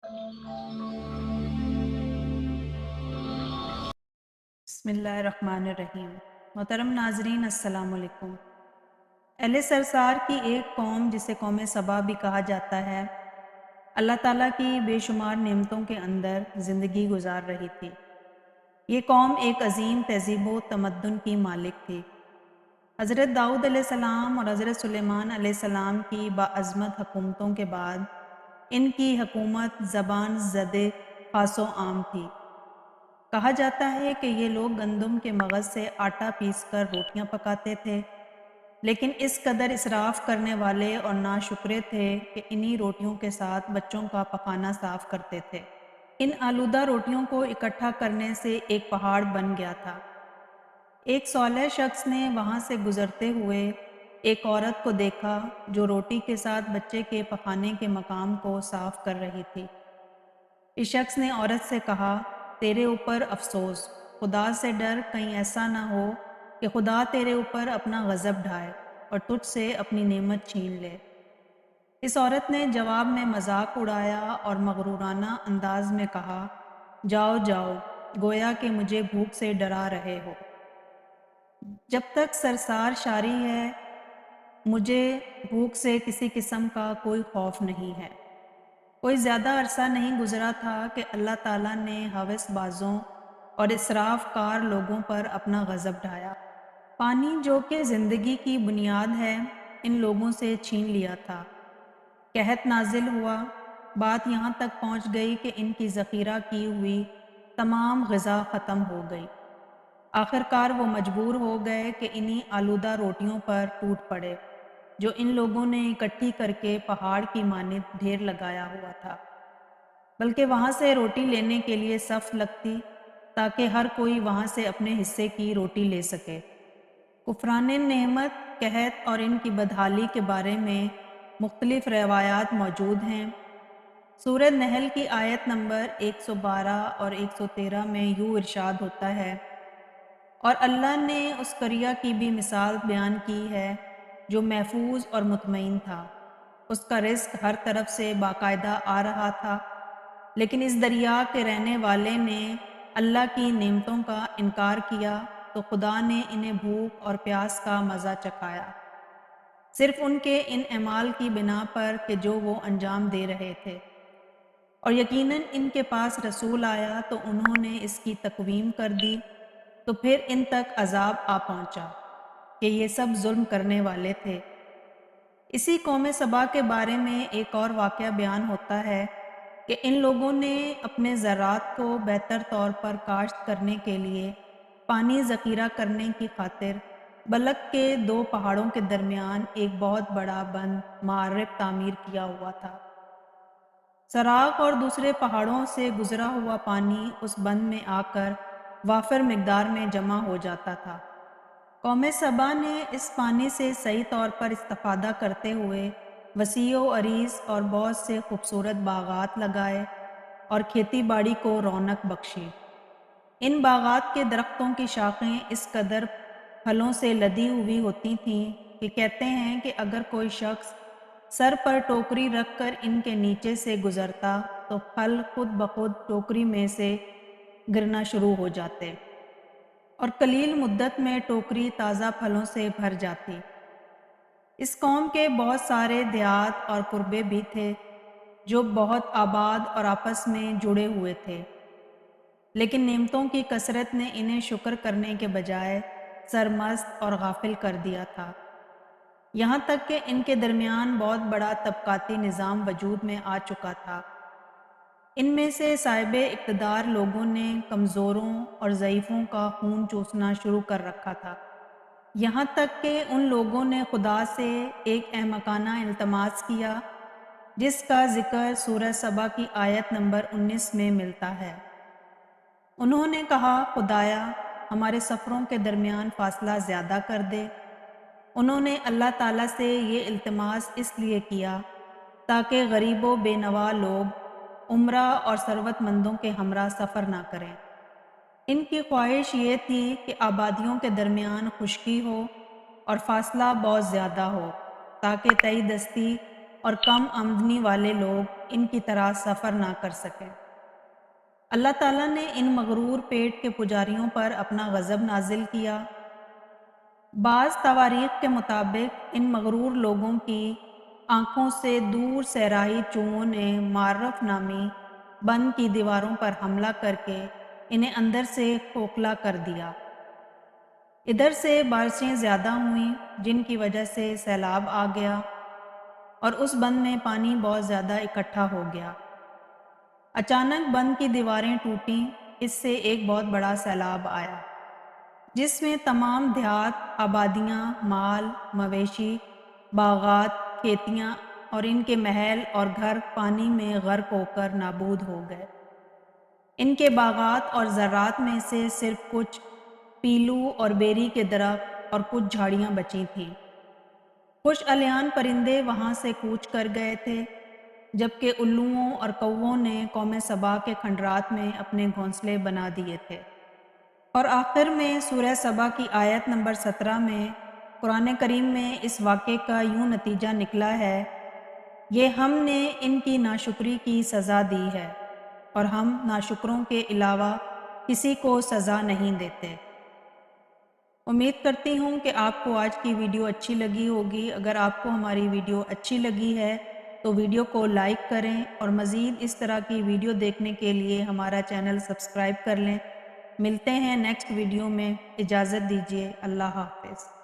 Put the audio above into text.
بسم اللہ الرحمن الرحیم۔ محترم ناظرین، السلام علیکم۔ اہل سرسار کی ایک قوم جسے قوم سبا بھی کہا جاتا ہے، اللہ تعالیٰ کی بے شمار نعمتوں کے اندر زندگی گزار رہی تھی۔ یہ قوم ایک عظیم تہذیب و تمدن کی مالک تھی۔ حضرت داؤد علیہ السلام اور حضرت سلیمان علیہ السلام کی باعظمت حکومتوں کے بعد ان کی حکومت زبان زدِ خاص و عام تھی۔ کہا جاتا ہے کہ یہ لوگ گندم کے مغز سے آٹا پیس کر روٹیاں پکاتے تھے، لیکن اس قدر اسراف کرنے والے اور ناشکرے تھے کہ انہی روٹیوں کے ساتھ بچوں کا پخانہ صاف کرتے تھے۔ ان آلودہ روٹیوں کو اکٹھا کرنے سے ایک پہاڑ بن گیا تھا۔ ایک صالح شخص نے وہاں سے گزرتے ہوئے ایک عورت کو دیکھا جو روٹی کے ساتھ بچے کے پخانے کے مقام کو صاف کر رہی تھی۔ اس شخص نے عورت سے کہا، تیرے اوپر افسوس، خدا سے ڈر کہیں ایسا نہ ہو کہ خدا تیرے اوپر اپنا غضب ڈھائے اور تجھ سے اپنی نعمت چھین لے۔ اس عورت نے جواب میں مذاق اڑایا اور مغرورانہ انداز میں کہا، جاؤ جاؤ، گویا کہ مجھے بھوک سے ڈرا رہے ہو۔ جب تک سرسار شاری ہے، مجھے بھوک سے کسی قسم کا کوئی خوف نہیں ہے۔ کوئی زیادہ عرصہ نہیں گزرا تھا کہ اللہ تعالیٰ نے ہوس بازوں اور اسراف کار لوگوں پر اپنا غضب ڈھایا۔ پانی جو کہ زندگی کی بنیاد ہے، ان لوگوں سے چھین لیا تھا۔ قحط نازل ہوا، بات یہاں تک پہنچ گئی کہ ان کی ذخیرہ کی ہوئی تمام غذا ختم ہو گئی۔ آخرکار وہ مجبور ہو گئے کہ انہی آلودہ روٹیوں پر ٹوٹ پڑے جو ان لوگوں نے اکٹھی کر کے پہاڑ کی مانند ڈھیر لگایا ہوا تھا، بلکہ وہاں سے روٹی لینے کے لیے صف لگتی تاکہ ہر کوئی وہاں سے اپنے حصے کی روٹی لے سکے۔ کفران نعمت، قحط اور ان کی بدحالی کے بارے میں مختلف روایات موجود ہیں۔ سورہ نحل کی آیت نمبر 112 اور 113 میں یوں ارشاد ہوتا ہے، اور اللہ نے اس قریہ کی بھی مثال بیان کی ہے جو محفوظ اور مطمئن تھا۔ اس کا رزق ہر طرف سے باقاعدہ آ رہا تھا، لیکن اس دریا کے رہنے والے نے اللہ کی نعمتوں کا انکار کیا تو خدا نے انہیں بھوک اور پیاس کا مزہ چکھایا، صرف ان کے ان اعمال کی بنا پر کہ جو وہ انجام دے رہے تھے۔ اور یقیناً ان کے پاس رسول آیا تو انہوں نے اس کی تقویم کر دی، تو پھر ان تک عذاب آ پہنچا کہ یہ سب ظلم کرنے والے تھے۔ اسی قوم سبا کے بارے میں ایک اور واقعہ بیان ہوتا ہے کہ ان لوگوں نے اپنے زراعت کو بہتر طور پر کاشت کرنے کے لیے پانی ذخیرہ کرنے کی خاطر بلک کے دو پہاڑوں کے درمیان ایک بہت بڑا بند معرب تعمیر کیا ہوا تھا۔ سراغ اور دوسرے پہاڑوں سے گزرا ہوا پانی اس بند میں آ کر وافر مقدار میں جمع ہو جاتا تھا۔ قوم سبا نے اس پانی سے صحیح طور پر استفادہ کرتے ہوئے وسیع و عریض اور بہت سے خوبصورت باغات لگائے اور کھیتی باڑی کو رونق بخشی۔ ان باغات کے درختوں کی شاخیں اس قدر پھلوں سے لدی ہوئی ہوتی تھیں کہ کہتے ہیں کہ اگر کوئی شخص سر پر ٹوکری رکھ کر ان کے نیچے سے گزرتا تو پھل خود بخود ٹوکری میں سے گرنا شروع ہو جاتے اور قلیل مدت میں ٹوکری تازہ پھلوں سے بھر جاتی۔ اس قوم کے بہت سارے دیہات اور قربے بھی تھے جو بہت آباد اور آپس میں جڑے ہوئے تھے، لیکن نعمتوں کی کثرت نے انہیں شکر کرنے کے بجائے سرمست اور غافل کر دیا تھا، یہاں تک کہ ان کے درمیان بہت بڑا طبقاتی نظام وجود میں آ چکا تھا۔ ان میں سے صاحب اقتدار لوگوں نے کمزوروں اور ضعیفوں کا خون چوسنا شروع کر رکھا تھا، یہاں تک کہ ان لوگوں نے خدا سے ایک احمقانہ التماس کیا جس کا ذکر سورہ سبا کی آیت نمبر 19 میں ملتا ہے۔ انہوں نے کہا، خدایا ہمارے سفروں کے درمیان فاصلہ زیادہ کر دے۔ انہوں نے اللہ تعالیٰ سے یہ التماس اس لیے کیا تاکہ غریب و بے نوا لوگ عمرہ اور ثروت مندوں کے ہمراہ سفر نہ کریں۔ ان کی خواہش یہ تھی کہ آبادیوں کے درمیان خشکی ہو اور فاصلہ بہت زیادہ ہو تاکہ تہی دستی اور کم آمدنی والے لوگ ان کی طرح سفر نہ کر سکیں۔ اللہ تعالیٰ نے ان مغرور پیٹ کے پجاریوں پر اپنا غضب نازل کیا۔ بعض تواریخ کے مطابق ان مغرور لوگوں کی آنکھوں سے دور صحرائی چوہوں نے معرف نامی بند کی دیواروں پر حملہ کر کے انہیں اندر سے کھوکھلا کر دیا۔ ادھر سے بارشیں زیادہ ہوئیں جن کی وجہ سے سیلاب آ گیا اور اس بند میں پانی بہت زیادہ اکٹھا ہو گیا۔ اچانک بند کی دیواریں ٹوٹیں، اس سے ایک بہت بڑا سیلاب آیا جس میں تمام دیہات، آبادیاں، مال، مویشی، باغات، کھیتیاں اور ان کے محل اور گھر پانی میں غرق ہو کر نابود ہو گئے۔ ان کے باغات اور زراعت میں سے صرف کچھ پیلو اور بیری کے درخت اور کچھ جھاڑیاں بچی تھیں۔ خوش الیان پرندے وہاں سے کوچ کر گئے تھے، جبکہ الوؤں اور کووں نے قوم سبا کے کھنڈرات میں اپنے گھونسلے بنا دیے تھے۔ اور آخر میں سورہ سبا کی آیت نمبر 17 میں قرآن کریم میں اس واقعے کا یوں نتیجہ نکلا ہے: یہ ہم نے ان کی ناشکری کی سزا دی ہے اور ہم ناشکروں کے علاوہ کسی کو سزا نہیں دیتے۔ امید کرتی ہوں کہ آپ کو آج کی ویڈیو اچھی لگی ہوگی۔ اگر آپ کو ہماری ویڈیو اچھی لگی ہے تو ویڈیو کو لائک کریں اور مزید اس طرح کی ویڈیو دیکھنے کے لیے ہمارا چینل سبسکرائب کر لیں۔ ملتے ہیں نیکسٹ ویڈیو میں، اجازت دیجیے، اللہ حافظ۔